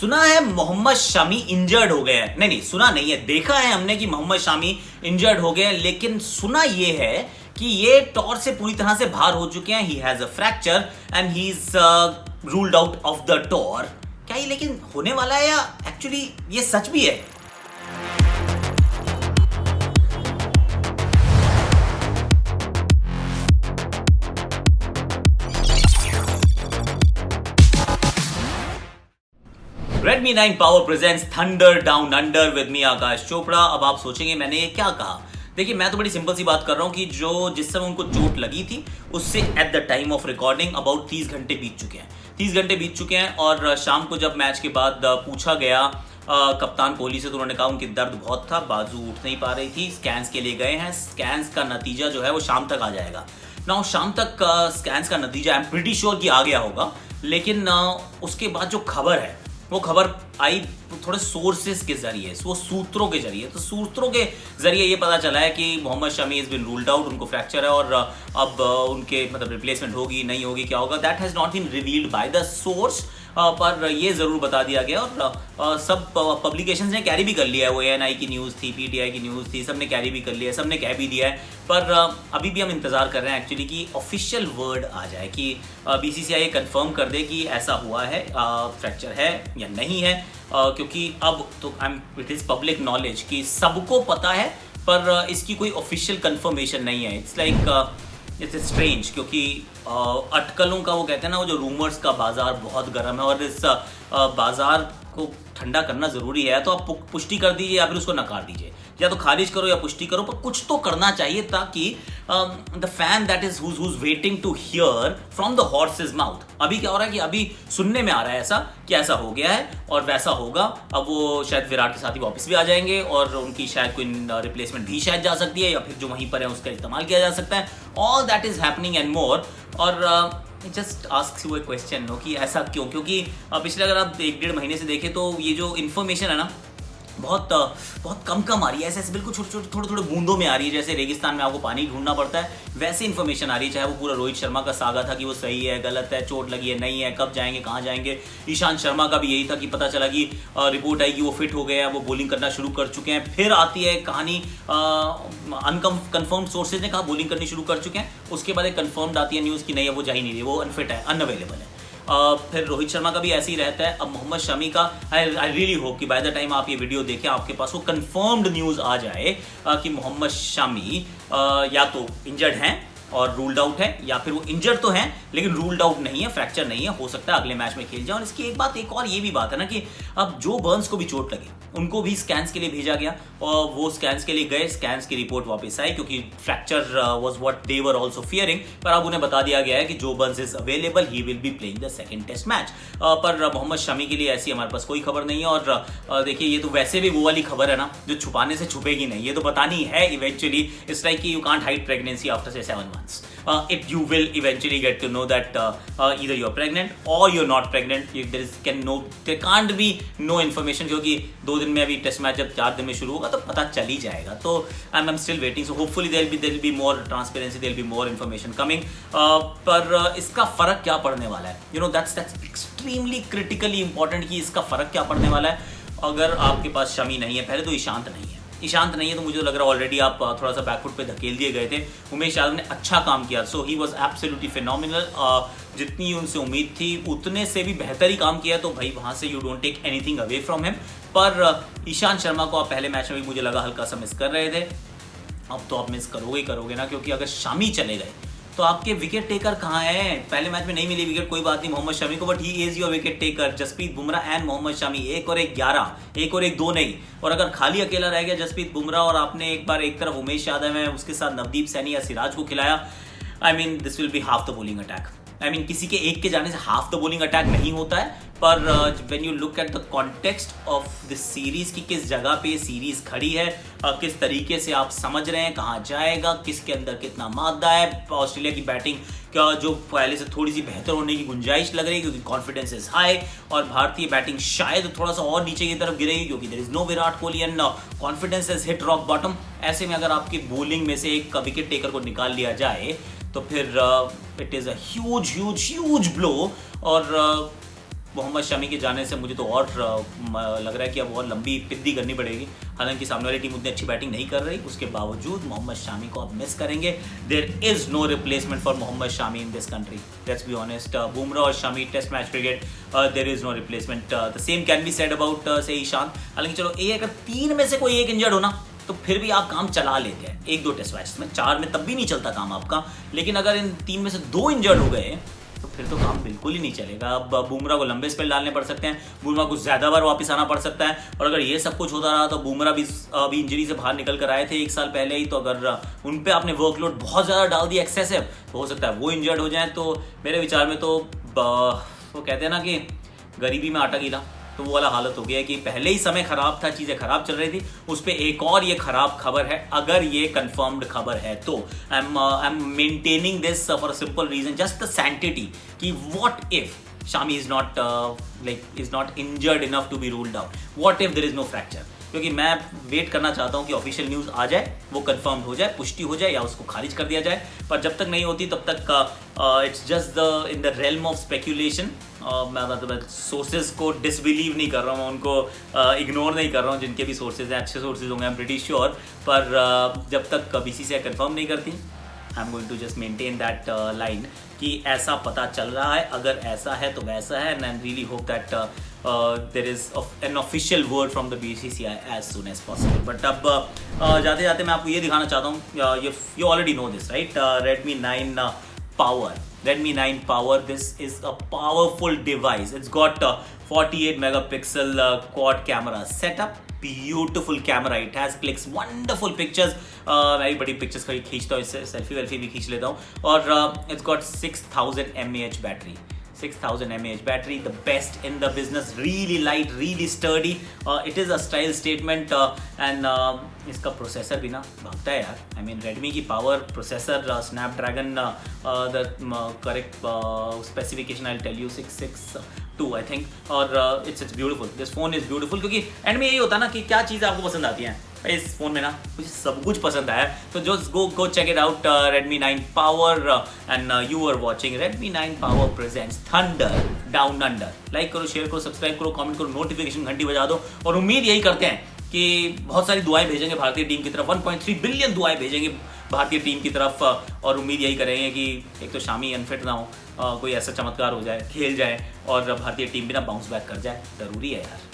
सुना है मोहम्मद शमी इंजर्ड हो गए हैं। नहीं नहीं, सुना नहीं है, देखा है हमने कि मोहम्मद शमी इंजर्ड हो गए हैं, लेकिन सुना ये है कि ये टॉर से पूरी तरह से बाहर हो चुके हैं। He has a fracture and he is ruled out of the tour. क्या ये लेकिन होने वाला है या एक्चुअली ये सच भी है? Redmi 9 Power presents Thunder Down Under with me आकाश चोपड़ा। अब आप सोचेंगे मैंने ये क्या कहा। देखिए, मैं तो बड़ी सिंपल सी बात कर रहा हूँ कि जिस समय उनको चोट लगी थी उससे at the time of recording about 30 घंटे बीत चुके हैं। 30 घंटे बीत चुके हैं और शाम को जब मैच के बाद पूछा गया कप्तान कोहली से, तो उन्होंने कहा उनकी दर्द बहुत था, बाजू उठ नहीं पा रही थी, स्कैन्स के लिए गए हैं, स्कैन्स का नतीजा जो है वो शाम तक आ जाएगा। ना शाम तक स्कैन्स का नतीजा आई एम प्रीटी श्योर कि आ गया होगा, लेकिन उसके बाद जो खबर है वो खबर आई थोड़े सोर्सेस के जरिए, वो सूत्रों के जरिए। तो सूत्रों के जरिए ये पता चला है कि Mohammed Shami is bin ruled out, उनको फ्रैक्चर है और अब उनके मतलब रिप्लेसमेंट होगी नहीं होगी क्या होगा, that has not been revealed by the source. पर ये ज़रूर बता दिया गया और सब पब्लिकेशंस ने कैरी भी कर लिया है। वो ANI की न्यूज़ थी, PTI की न्यूज़ थी, सब ने कैरी भी कर लिया है, सब ने कह भी दिया है। पर अभी भी हम इंतज़ार कर रहे हैं एक्चुअली कि ऑफिशियल वर्ड आ जाए कि BCCI कंफर्म कर दे कि ऐसा हुआ है, फ्रैक्चर है या नहीं है। क्योंकि अब तो इट इज़ पब्लिक नॉलेज कि सबको पता है, पर इसकी कोई ऑफिशियल कंफर्मेशन नहीं है। इट्स लाइक इट्स स्ट्रेंज, क्योंकि अटकलों का वो कहते हैं ना, वो जो रूमर्स का बाजार बहुत गर्म है और इस बाजार को ठंडा करना ज़रूरी है। तो आप पुष्टि कर दीजिए या फिर उसको नकार दीजिए, या तो खारिज करो या पुष्टि करो, पर कुछ तो करना चाहिए ताकि the fan that is who's waiting to hear from the horse's mouth. अभी क्या हो रहा है कि अभी सुनने में आ रहा है ऐसा कि ऐसा हो गया है और वैसा होगा। अब वो शायद विराट के साथ ही वापस भी आ जाएंगे और उनकी शायद कोई रिप्लेसमेंट भी शायद जा सकती है, या फिर जो वहीं पर है उसका इस्तेमाल किया जा सकता है। All that is happening and more. और just ask you a question no कि ऐसा क्यों? क्योंकि पिछले अगर आप 1-1.5 महीने से देखें तो ये जो इन्फॉर्मेशन है ना, बहुत कम आ रही है। ऐसे बिल्कुल छोटे थोड़े बूंदों में आ रही है, जैसे रेगिस्तान में आपको पानी ढूंढना पड़ता है, वैसे इन्फॉर्मेशन आ रही है। चाहे वो पूरा रोहित शर्मा का सागा था कि वो सही है, गलत है, चोट लगी है, नहीं है, कब जाएंगे, कहाँ जाएंगे। ईशांत शर्मा का भी यही था कि पता चला कि रिपोर्ट आई कि वो फिट हो गए हैं, वो बॉलिंग करना शुरू कर चुके हैं। फिर आती है कहानी, अनकन्फर्म्ड सोर्सेज ने कहा बॉलिंग करनी शुरू कर चुके हैं। उसके बाद एक कन्फर्म्ड आती है न्यूज़ कि नहीं है, वो जा ही नहीं रही, वो अनफिट है, अनअवेलेबल है। फिर रोहित शर्मा का भी ऐसे ही रहता है। अब मोहम्मद शमी का आई रियली होप कि बाय द टाइम आप ये वीडियो देखें आपके पास वो कंफर्म्ड न्यूज़ आ जाए कि मोहम्मद शमी या तो इंजर्ड हैं और रूल्ड आउट है, या फिर वो इंजर्ड तो हैं लेकिन रूल्ड आउट नहीं है, फ्रैक्चर नहीं है, हो सकता है अगले मैच में खेल जाए। और इसकी एक और ये भी बात है ना कि अब जो बर्न्स को भी चोट लगी उनको भी स्कैन्स के लिए भेजा गया और वो स्कैन्स के लिए गए, स्कैन्स की रिपोर्ट वापस आई, क्योंकि fracture was what they were also fearing. पर अब उन्हें बता दिया गया है कि जो Burns is available, he will be playing the second test match. पर मोहम्मद शमी के लिए ऐसी हमारे पास कोई खबर नहीं है। और देखिए, ये तो वैसे भी वो वाली खबर है ना जो छुपाने से छुपेगी नहीं, ये तो बतानी है eventually. It's like you can't hide pregnancy after से 7 months. You will eventually get to know that either you're pregnant or you're not pregnant. There can't be no information, क्योंकि 2 दिन में अभी टेस्ट मैच जब 4 दिन में शुरू होगा तो पता चल ही जाएगा। तो I'm still waiting. So hopefully there will be more transparency, there will be more information coming. पर इसका फर्क क्या पड़ने वाला है? You know, that's extremely critically important कि इसका फर्क क्या पड़ने वाला है। अगर आपके पास शमी नहीं है, पहले तो ईशांत नहीं है, तो मुझे लग रहा है ऑलरेडी आप थोड़ा सा बैकफुट पे धकेल दिए गए थे। उमेश यादव ने अच्छा काम किया, सो ही वाज एब्सोल्युटली फिनोमिनल। जितनी उनसे उम्मीद थी उतने से भी बेहतर ही काम किया, तो भाई वहाँ से you don't take anything away from him. पर ईशांत शर्मा को आप पहले मैच में भी मुझे लगा हल्का सा मिस कर रहे थे, अब तो आप मिस करोगे ना, क्योंकि अगर शमी चले गए तो आपके विकेट टेकर कहाँ हैं? पहले मैच में नहीं मिली विकेट, कोई बात नहीं मोहम्मद शमी को, but he is your wicket taker. Jasprit Bumrah and Mohammed Shami, 1 और 1 11, 1 और 1 2 नहीं। और अगर खाली अकेला रह गया जसप्रीत बुमराह और आपने एक बार एक तरफ उमेश यादव है, उसके साथ नवदीप सैनी या सिराज को खिलाया, I mean this will be half the bowling attack. I mean किसी के एक के जाने से हाफ द बॉलिंग अटैक नहीं होता है, पर when you look at the context of this series की किस जगह पे सीरीज खड़ी है, किस तरीके से आप समझ रहे हैं कहाँ जाएगा, किसके अंदर कितना मादा है। ऑस्ट्रेलिया की बैटिंग क्या जो पहले से थोड़ी सी बेहतर होने की गुंजाइश लग रही है, क्योंकि कॉन्फिडेंस इज हाई, और भारतीय बैटिंग शायद थोड़ा सा और नीचे की तरफ गिरेगी क्योंकि there is no Virat Kohli and confidence is hit rock bottom. ऐसे में अगर आपकी बॉलिंग में से एक विकेट टेकर को निकाल लिया जाए तो फिर it is a huge blow. और मोहम्मद शमी के जाने से मुझे तो और लग रहा है कि अब और लंबी पिद्दी करनी पड़ेगी। हालांकि सामने वाली टीम उतनी अच्छी बैटिंग नहीं कर रही, उसके बावजूद मोहम्मद शमी को अब मिस करेंगे। There is no replacement for Mohammad Shami in this country, let's be honest. Bumrah और Shami test match cricket, there is no replacement. The same can be said about say Ishan. हालांकि चलो ये अगर 3 में से कोई एक इंजर्ड हो ना तो फिर भी आप काम चला लेते हैं 1-2 टेस्ट मैच में, 4 में तब भी नहीं चलता काम आपका। लेकिन अगर इन 3 में से 2 इंजर्ड हो गए तो फिर तो काम बिल्कुल ही नहीं चलेगा। अब बुमराह को लंबे स्पेल डालने पड़ सकते हैं, बुमराह को ज़्यादा बार वापस आना पड़ सकता है। और अगर ये सब कुछ होता रहा तो बुमराह भी अभी इंजरी से बाहर निकल कर आए थे 1 साल पहले ही, तो अगर उन पर आपने वर्कलोड बहुत ज़्यादा डाल दिया एक्सेसिव तो हो सकता है वो इंजर्ड हो जाए। तो मेरे विचार में तो वो कहते हैं ना कि गरीबी में आटा गीला, तो वो वाला हालत हो गया है कि पहले ही समय खराब था, चीज़ें खराब चल रही थी, उस पर एक और ये खराब खबर है। अगर ये कंफर्म्ड खबर है तो I am maintaining this for a simple reason, just the sanctity कि what if Shami is not injured enough to be ruled out, what if there is no fracture। क्योंकि मैं वेट करना चाहता हूँ कि ऑफिशियल न्यूज़ आ जाए, वो confirm हो जाए, पुष्टि हो जाए या उसको खारिज कर दिया जाए। पर जब तक नहीं होती तब तक it's just in the realm of speculation. मैं मतलब सोर्सेज को डिसबिलीव नहीं कर रहा हूँ, उनको इग्नोर नहीं कर रहा हूँ, जिनके भी सोर्सेज हैं अच्छे सोर्सेज होंगे, आई एम प्रीटी श्योर। पर जब तक BCCI कंफर्म नहीं करती, I am going to just maintain that line कि ऐसा पता चल रहा है, अगर ऐसा है तो वैसा है। And I really hope that there is an official word from the BCCI as soon as possible. But अब जाते जाते मैं आपको ये दिखाना चाहता हूँ, you already know this right, Redmi 9 Power. Redmi 9 Power, this is a powerful device. It's got 48 megapixel quad camera setup, beautiful camera, it has clicks, wonderful pictures, मैं भी बड़ी पिक्चर्स खींचता हूँ इससे, सेल्फी वेल्फी भी खींच लेता हूँ। और it's got 6000 mAh battery, 6000 mAh battery, the best in the business, really light, really sturdy, it is a style statement, and इसका प्रोसेसर भी ना भागता है यार। I mean Redmi की power processor, Snapdragon the correct specification I'll tell you 662 I think, और it's beautiful, this phone is beautiful। क्योंकि and में यही होता है ना कि क्या चीज़ें आपको पसंद आती हैं, इस फोन में ना मुझे सब कुछ पसंद आया। तो just go check it out, Redmi 9 Power, and you are watching Redmi 9 Power presents Thunder Down Under। Like करो, शेयर करो, सब्सक्राइब करो, कमेंट करो, नोटिफिकेशन घंटी बजा दो। और उम्मीद यही करते हैं कि बहुत सारी दुआएं भेजेंगे भारतीय टीम की तरफ, 1.3 बिलियन दुआएं भेजेंगे भारतीय टीम की तरफ। और उम्मीद यही करेंगे कि एक तो शामी अनफिट ना हो, कोई ऐसा चमत्कार हो जाए, खेल जाए और भारतीय टीम भी ना बाउंस बैक कर जाए। ज़रूरी है यार।